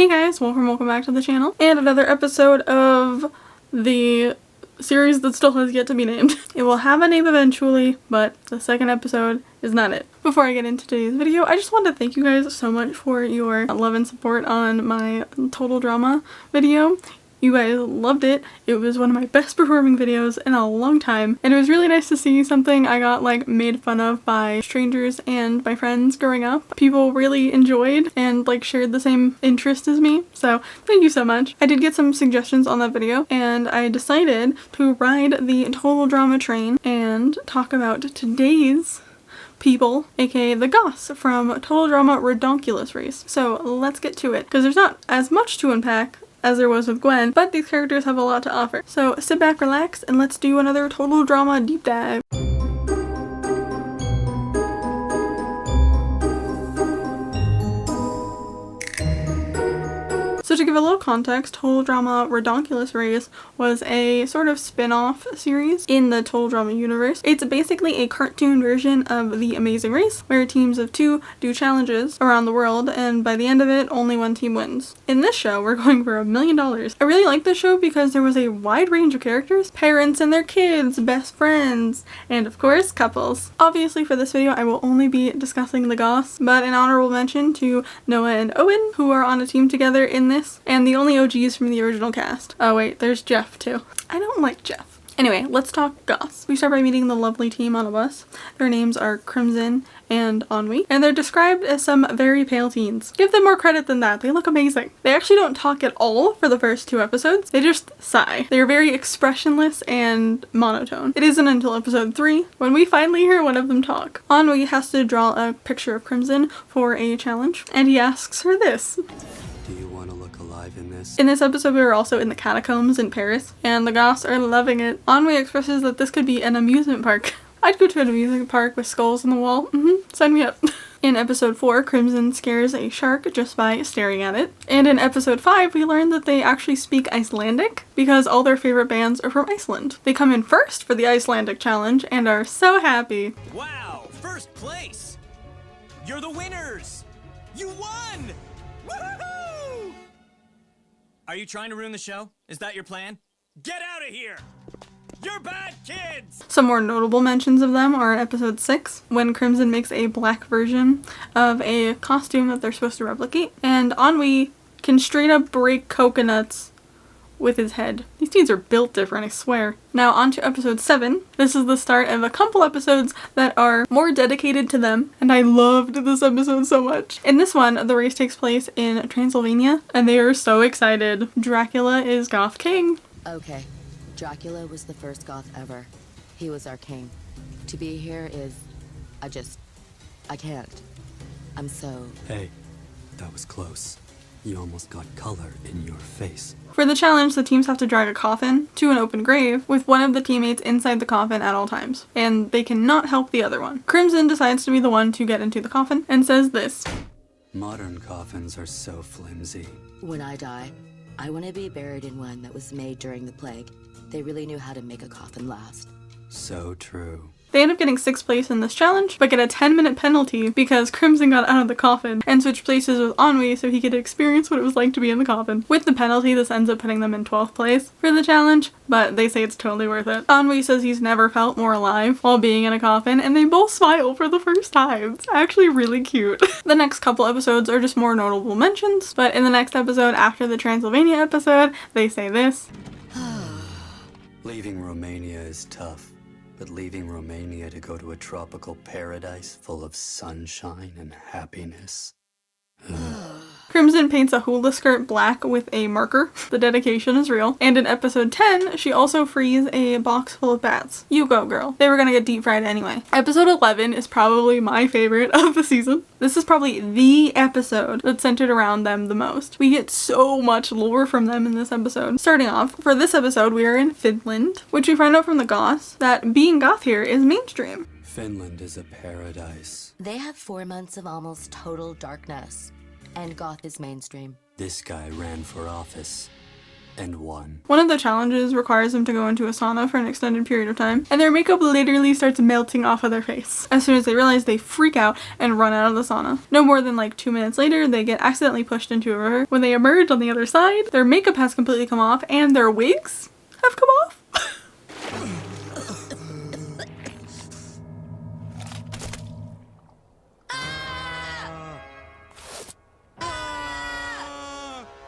Hey guys, welcome back to the channel, and another episode of the series that still has yet to be named. It will have a name eventually, but the second episode is not it. Before I get into today's video, I just want to thank you guys so much for your love and support on my Total Drama video. You guys loved it. It was one of my best performing videos in a long time, and it was really nice to see something I got like made fun of by strangers and my friends growing up. People really enjoyed and like shared the same interest as me, so thank you so much. I did get some suggestions on that video, and I decided to ride the Total Drama train and talk about today's people, aka the Goths from Total Drama Ridonculous race. So let's get to it, because there's not as much to unpack as there was with Gwen, but these characters have a lot to offer. So sit back, relax, and let's do another Total Drama deep dive. So to give a little context, Total Drama Ridonculous Race was a sort of spin-off series in the Total Drama universe. It's basically a cartoon version of The Amazing Race, where teams of two do challenges around the world, and by the end of it, only one team wins. In this show, we're going for $1 million. I really like this show because there was a wide range of characters, parents and their kids, best friends, and of course, couples. Obviously for this video, I will only be discussing the Goths, but an honorable mention to Noah and Owen, who are on a team together in this, and the only OGs from the original cast. Oh wait, there's Jeff too. I don't like Jeff. Anyway, let's talk Goths. We start by meeting the lovely team on a bus. Their names are Crimson and Ennui, and they're described as some very pale teens. Give them more credit than that. They look amazing. They actually don't talk at all for the first 2 episodes. They just sigh. They're very expressionless and monotone. It isn't until episode 3 when we finally hear one of them talk. Ennui has to draw a picture of Crimson for a challenge, and he asks her this. Do you want to look alive in this? In this episode, we were also in the catacombs in Paris, and the Goths are loving it. Ennui expresses that this could be an amusement park. I'd go to an amusement park with skulls on the wall. Sign me up. In episode 4, Crimson scares a shark just by staring at it. And in episode 5, we learn that they actually speak Icelandic because all their favorite bands are from Iceland. They come in first for the Icelandic challenge and are so happy. Wow, first place! You're the winners! You won! Woohoo! Are you trying to ruin the show? Is that your plan? Get out of here! You're bad kids! Some more notable mentions of them are in episode 6, when Crimson makes a black version of a costume that they're supposed to replicate, and Ennui can straight up break coconuts with his head. These teens are built different, I swear. Now on to episode 7. This is the start of a couple episodes that are more dedicated to them, and I loved this episode so much. In this one, the race takes place in Transylvania, and they are so excited. Dracula is Goth King. Okay, Dracula was the first Goth ever. He was our king. To be here is... I can't. I'm so... Hey, that was close. You almost got color in your face. For the challenge, the teams have to drag a coffin to an open grave with one of the teammates inside the coffin at all times, and they cannot help the other one. Crimson decides to be the one to get into the coffin and says this. Modern coffins are so flimsy. When I die, I want to be buried in one that was made during the plague. They really knew how to make a coffin last. So true. They end up getting 6th place in this challenge, but get a 10-minute penalty because Crimson got out of the coffin and switched places with Ennui so he could experience what it was like to be in the coffin. With the penalty, this ends up putting them in 12th place for the challenge, but they say it's totally worth it. Ennui says he's never felt more alive while being in a coffin, and they both smile for the first time. It's actually really cute. The next couple episodes are just more notable mentions, but in the next episode after the Transylvania episode, they say this. Leaving Romania is tough. But leaving Romania to go to a tropical paradise full of sunshine and happiness. Crimson paints a hula skirt black with a marker. The dedication is real. And in episode 10, she also frees a box full of bats. You go, girl. They were gonna get deep fried anyway. Episode 11 is probably my favorite of the season. This is probably the episode that's centered around them the most. We get so much lore from them in this episode. Starting off, for this episode, we are in Finland, which we find out from the Goths that being Goth here is mainstream. Finland is a paradise. They have 4 months of almost total darkness. And Goth is mainstream. This guy ran for office. and won. One of the challenges requires them to go into a sauna for an extended period of time, and their makeup literally starts melting off of their face. As soon as they realize, they freak out and run out of the sauna. No more than like 2 minutes later, they get accidentally pushed into a river. When they emerge on the other side, their makeup has completely come off and their wigs have come off.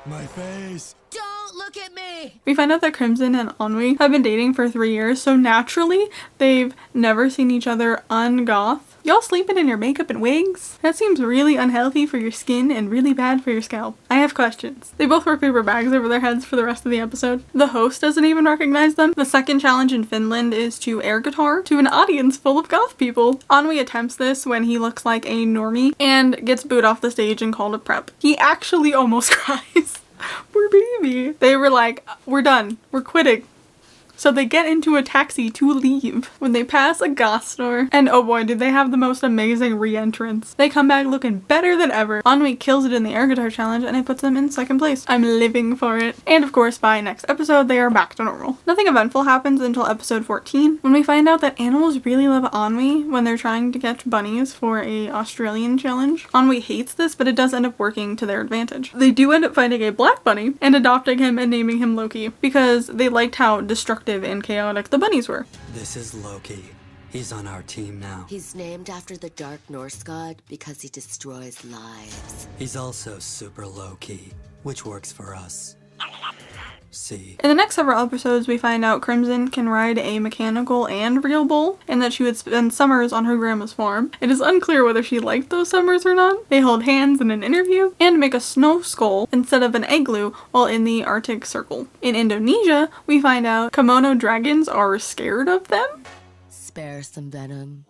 My face! Don't look at me! We find out that Crimson and Ennui have been dating for 3 years, so naturally, they've never seen each other un-goth. Y'all sleeping in your makeup and wigs? That seems really unhealthy for your skin and really bad for your scalp. I have questions. They both wear paper bags over their heads for the rest of the episode. The host doesn't even recognize them. The second challenge in Finland is to air guitar to an audience full of goth people. Ennui attempts this when he looks like a normie and gets booed off the stage and called a prep. He actually almost cries. Poor baby. They were like, we're done. We're quitting. So they get into a taxi to leave when they pass a goth store. And oh boy, did they have the most amazing re-entrance. They come back looking better than ever. Ennui kills it in the air guitar challenge and it puts them in second place. I'm living for it. And of course, by next episode, they are back to normal. Nothing eventful happens until episode 14 when we find out that animals really love Ennui when they're trying to catch bunnies for a Australian challenge. Ennui hates this, but it does end up working to their advantage. They do end up finding a black bunny and adopting him and naming him Loki because they liked how destructive and chaotic the bunnies were. This is Loki. He's on our team now. He's named after the Dark Norse god because he destroys lives. He's also super low-key, which works for us. See? In the next several episodes, we find out Crimson can ride a mechanical and real bull, and that she would spend summers on her grandma's farm. It is unclear whether she liked those summers or not. They hold hands in an interview and make a snow skull instead of an igloo while in the Arctic Circle. In Indonesia, we find out Komodo dragons are scared of them. Spare some venom.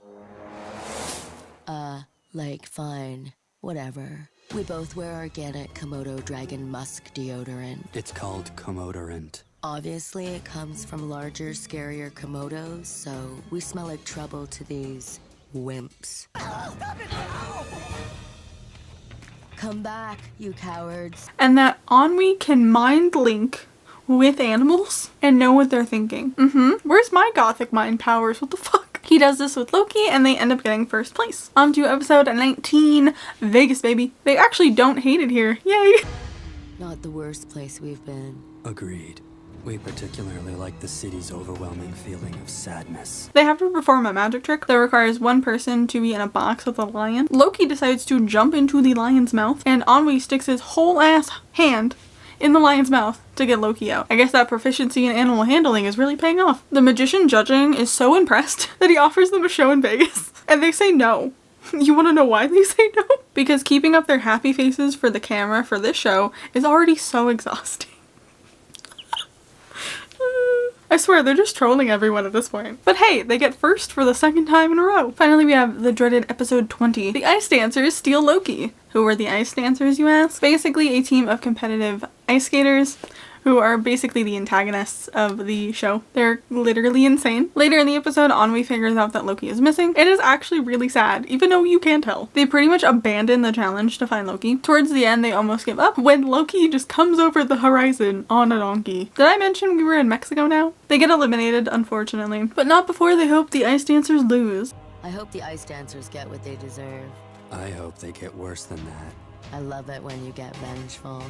Like, fine. Whatever. We both wear organic Komodo dragon musk deodorant. It's called comodorant. Obviously, it comes from larger, scarier Komodos, so we smell like trouble to these wimps. Come back, you cowards. And that Ennui can mind link with animals and know what they're thinking. Where's my gothic mind powers? What the fuck? He does this with Loki and they end up getting first place. On to episode 19, Vegas baby. They actually don't hate it here. Yay! Not the worst place we've been. Agreed. We particularly like the city's overwhelming feeling of sadness. They have to perform a magic trick that requires one person to be in a box with a lion. Loki decides to jump into the lion's mouth and Ennui sticks his whole ass hand in the lion's mouth to get Loki out. I guess that proficiency in animal handling is really paying off. The magician judging is so impressed that he offers them a show in Vegas and they say no. You want to know why they say no? Because keeping up their happy faces for the camera for this show is already so exhausting. I swear, they're just trolling everyone at this point. But hey, they get first for the second time in a row. Finally, we have the dreaded episode 20. The ice dancers steal Loki. Who are the ice dancers, you ask? Basically a team of competitive ice skaters who are basically the antagonists of the show. They're literally insane. Later in the episode, Ennui figures out that Loki is missing. It is actually really sad, even though you can't tell. They pretty much abandon the challenge to find Loki. Towards the end, they almost give up when Loki just comes over the horizon on a donkey. Did I mention we were in Mexico now? They get eliminated, unfortunately, but not before they hope the ice dancers lose. I hope the ice dancers get what they deserve. I hope they get worse than that. I love it when you get vengeful.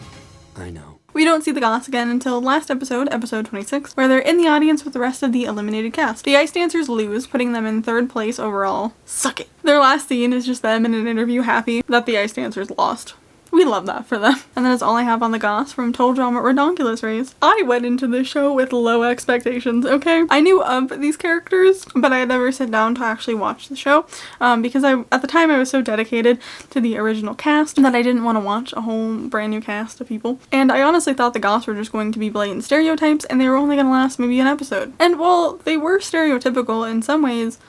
I know. We don't see the Goths again until last episode, episode 26, where they're in the audience with the rest of the eliminated cast. The ice dancers lose, putting them in third place overall. Suck it. Their last scene is just them in an interview happy that the ice dancers lost. We love that for them. And that is all I have on the Goths from Total Drama Ridonculous Race. I went into this show with low expectations, okay? I knew of these characters, but I had never sat down to actually watch the show because at the time I was so dedicated to the original cast that I didn't want to watch a whole brand new cast of people. And I honestly thought the Goths were just going to be blatant stereotypes and they were only going to last maybe an episode. And while they were stereotypical in some ways,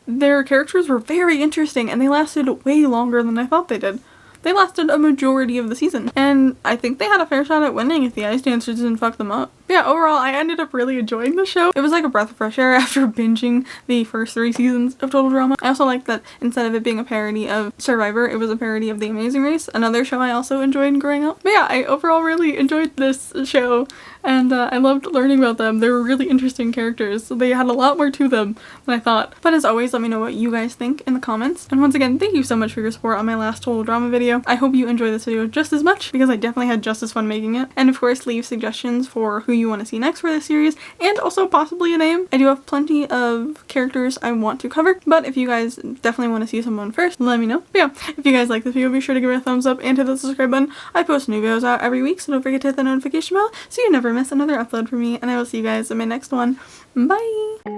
their characters were very interesting and they lasted way longer than I thought they did. They lasted a majority of the season, and I think they had a fair shot at winning if the ice dancers didn't fuck them up. But yeah, overall, I ended up really enjoying the show. It was like a breath of fresh air after binging the first 3 seasons of Total Drama. I also liked that instead of it being a parody of Survivor, it was a parody of The Amazing Race, another show I also enjoyed growing up. But yeah, I overall really enjoyed this show, and I loved learning about them. They were really interesting characters. They had a lot more to them than I thought. But as always, let me know what you guys think in the comments. And once again, thank you so much for your support on my last Total Drama video. I hope you enjoy this video just as much, because I definitely had just as fun making it. And of course, leave suggestions for who you want to see next for this series, and also possibly a name. I do have plenty of characters I want to cover, but if you guys definitely want to see someone first, let me know. But yeah, if you guys like this video, be sure to give it a thumbs up and hit the subscribe button. I post new videos out every week, so don't forget to hit the notification bell so you never miss another upload from me, and I will see you guys in my next one. Bye!